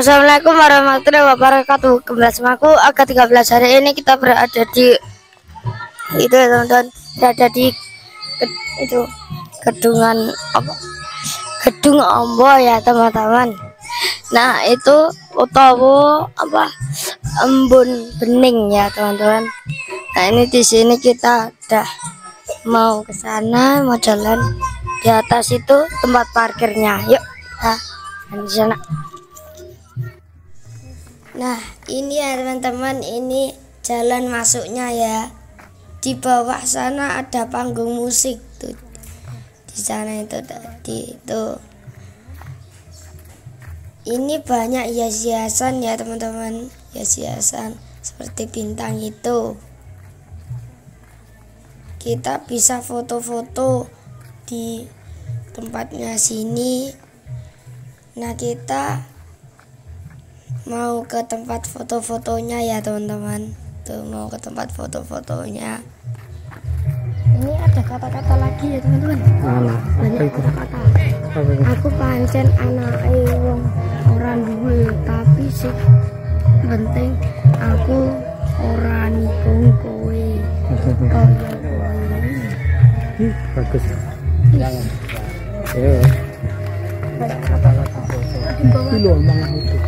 Assalamualaikum warahmatullahi wabarakatuh. Kembali sama aku Aga 13. Hari ini kita berada di itu ya teman-teman, berada di itu gedungan apa? Gedung Ombo ya teman-teman. Nah, itu utawa apa? Embun bening ya teman-teman. Nah, ini di sini kita udah mau ke sana, mau jalan. Di atas itu tempat parkirnya. Yuk, di sana. Nah, ini ya teman-teman, ini jalan masuknya ya. Di bawah sana ada panggung musik tuh. Di sana itu tadi itu. Ini banyak hias-hiasan ya teman-teman, hias-hiasan seperti bintang itu. Kita bisa foto-foto di tempatnya sini. Nah, kita mau ke tempat foto-fotonya ya teman-teman. Tuh, mau ke tempat foto-fotonya. Ini ada kata-kata lagi ya teman-teman. Banyak kata-kata. Aku pancen anak wong orang duwe, tapi sih penting aku ora nikung kowe. Bagus. Jangan. Banyak kata-kata. Itu loh emang itu.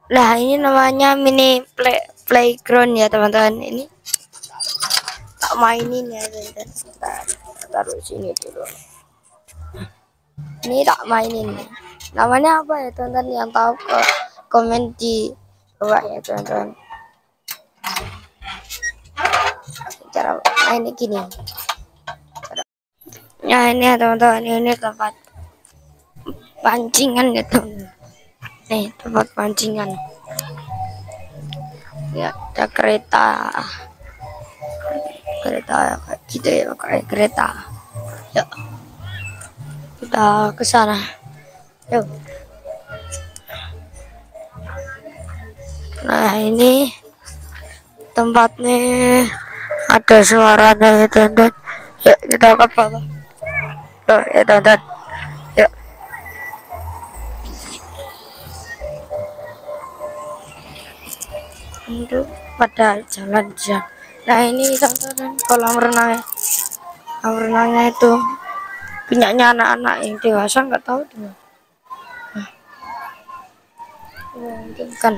Nah, ini namanya mini playground ya teman-teman. Ini tak mainin ya teman-teman. Taruh sini dulu. Ini tak mainin. Namanya apa ya teman-teman? Yang tahu komen di bawah ya teman-teman. Cara main gini. Nah, ini ya teman-teman, ini tempat pancingan gitu. Nih tempat pancingan. Ya ada kereta kayak gitu ya, kayak kereta. Yuk kita ke sana. Yuk. Nah ini tempatnya ada suaranya ya teman-teman. Yuk kita ke bawah. Yuk ya teman-teman. Yuk. Itu pada jalan-jalan. Nah ini teman-teman kolam renangnya. Kolam renangnya itu punyanya anak-anak yang dewasa, nggak tahu tuh. Nah, itu kan.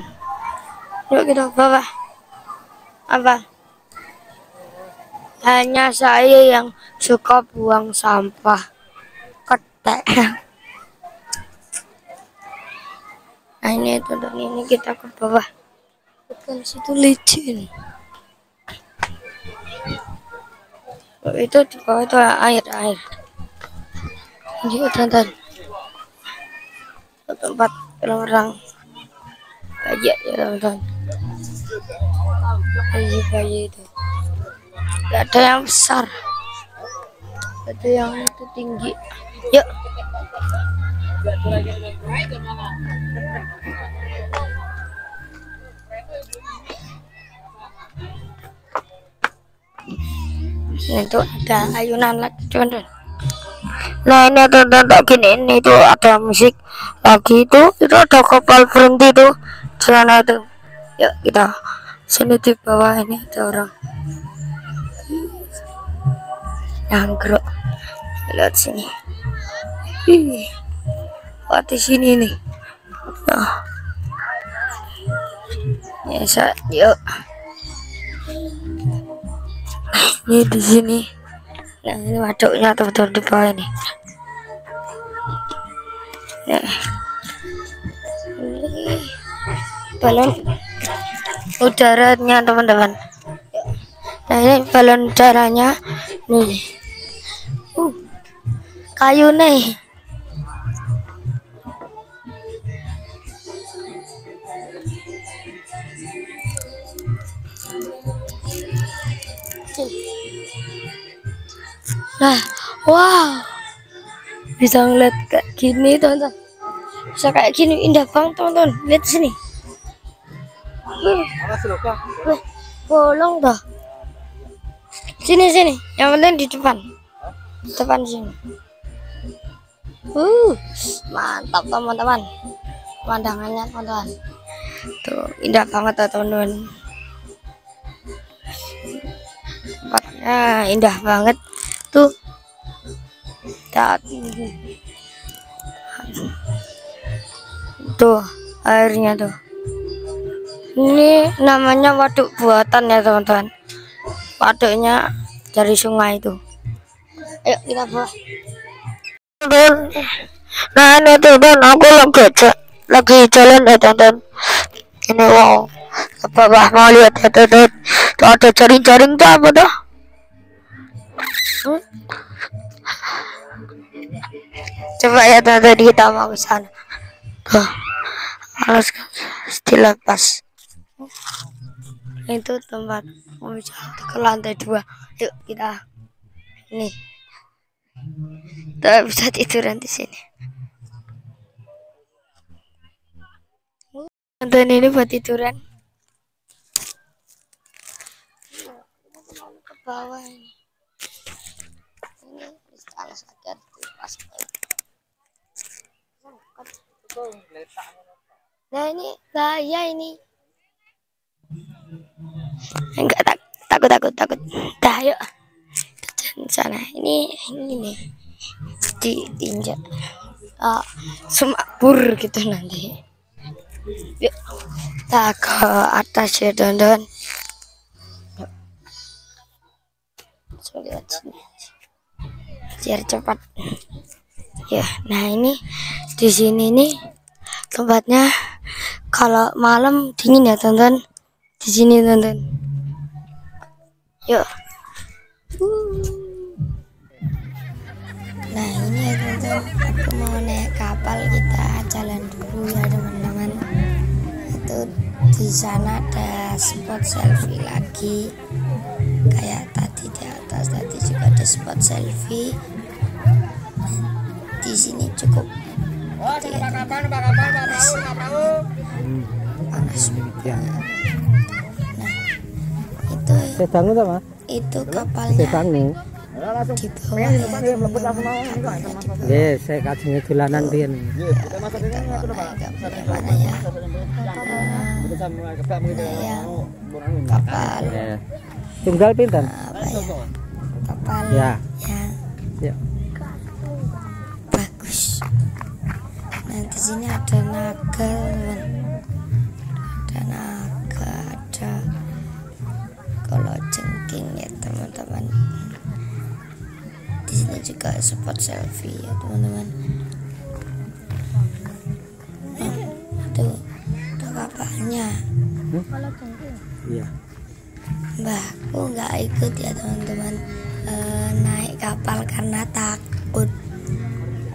Yuk kita ke bawah. Apa? Hanya saya yang suka buang sampah. Ketek. Nah ini itu dan ini kita ke bawah. Bukan situ licin. Oh, itu di bawah itu air. Ini teman-teman. Tempat orang bayi ya teman-teman. Bayi itu. Gak ada yang besar. Ada yang itu tinggi. Yuk. Itu ada ayunan lagi teman-teman. Nah ini ada gini, ini tuh ada musik lagi itu ada kapal berhenti tuh di sana itu. Yuk kita sini di bawah ini ada orang nyangkruk. Lihat sini. Wah di sini nih. Nah, ya yuk. Ini di sini. Nah ini waduknya betul di bawah ini. Nah, ini balon udaranya teman-teman. Nah ini balon udaranya nih. Kayu nih. Nah, wow, bisa ngeliat kayak gini teman-teman. Bisa kayak gini, indah banget teman-teman. Lihat sini. Bolong dah. Sini. Yang penting di depan. Depan sini. Mantap teman-teman. Pemandangannya teman-teman. Tuh indah banget tuh teman-teman. Tempatnya indah banget. Tuh tinggi. Tuh airnya tuh. Ini namanya waduk buatan ya teman-teman. Waduknya dari sungai itu. Ayo kita bawa. Nah ini tuh dan aku lagi jalan ya teman-teman. Ini wow, ke bawah mau lihat ya teman-teman. Tuh ada jaring-jaring tuh apa tuh? Coba ya teman-teman kita mau ke sana. Tuh harus dilepas. Itu tempat mau ke lantai 2. Yuk kita ini. Kita bisa tiduran di sini. Nonton ini buat tiduran. Ke bawah ini. Ini istana saja pas. Nah ini bahaya ini. Enggak takut. Dah yuk. Sana ini nih diinjak semakbur gitu nanti. Yuk kita ke atas ya teman-teman. Lihat sini biar cepat ya. Nah ini di sini nih tempatnya kalau malam dingin ya teman-teman. Di sini teman-teman. Yuk. Nah ini ya teman-teman, aku mau naik kapal. kapal kita jalan dulu ya teman-teman. Itu di sana ada spot selfie lagi kayak tadi di atas, tadi juga ada spot selfie. Di sini cukup panas. Nah itu Sedang itu Mas. itu kapalnya Sedang. di bawah ya teman-teman. Nggih, saya kajenge dolanan riyen. Kita mau naik ke mana ya? Yang kapal Tunggal pinten? apa ya? Kapal Ya. yang Ya. bagus. Nah di sini ada naga, teman. Ada naga, ada kalajengking ya teman-teman. Di sini juga spot selfie ya teman-teman. Tuh kapalnya. Iya. Mbah, aku nggak ikut ya teman-teman, naik kapal karena takut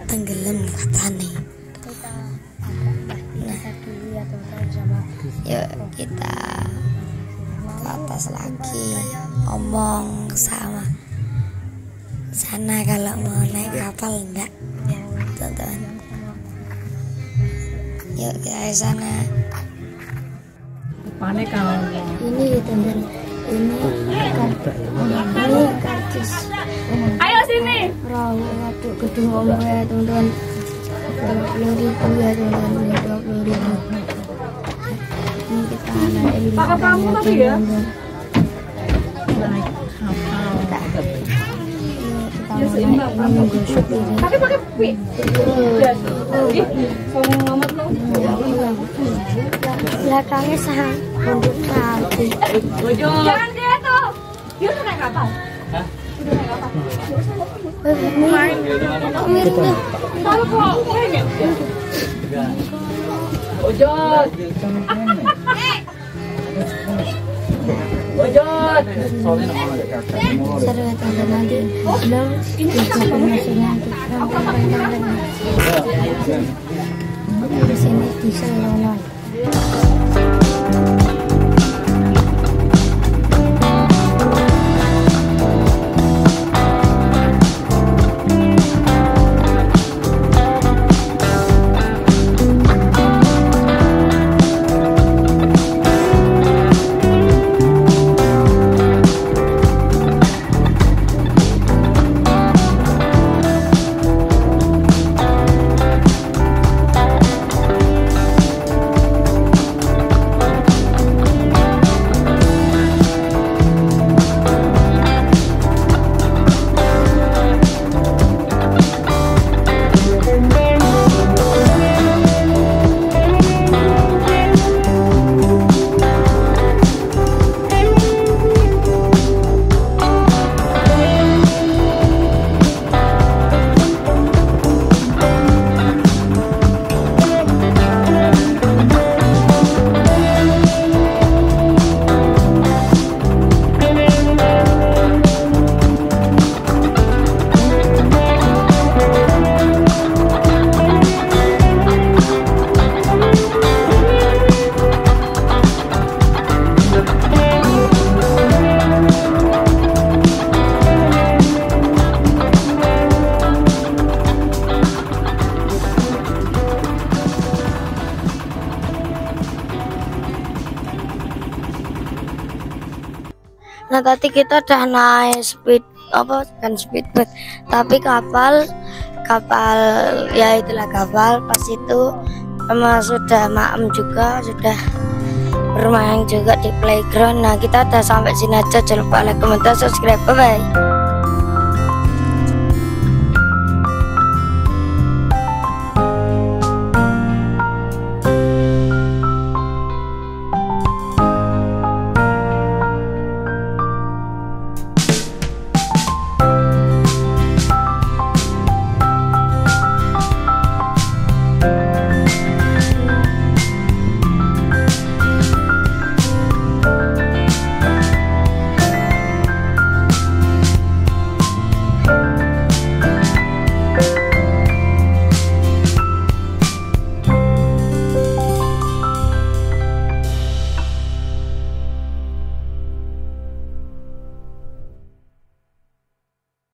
tenggelam katanya. Nah, yuk kita ke atas lagi, omong sama sana kalau mau naik kapal enggak, teman-teman. Yuk kita ke sana. Ini teman-teman, ini karcis. Ayo sini. Perahu waduk gedung omong ya teman-teman. 20.000 ya teman-teman, 20.000. Ini kita naik Pakai perahu tadi ya? Naik kapal. Kita mau naik menunggu supir. Pakai pi. Song amat lo. Belakangnya sang untuk tadi. Jangan dia tuh. Dia udah naik kapal. Mirip. Kalau kok Ojot. Ojot. Seru ya teman-teman, nanti belum bisa pemasangan di sini di Selolon. Nah tadi kita udah naik speed apa kan speedboat, tapi kapal ya itulah kapal. Pas itu sama sudah maem juga, sudah bermain juga di playground. Nah kita udah sampai sini aja, jangan lupa like, comment, subscribe, bye bye.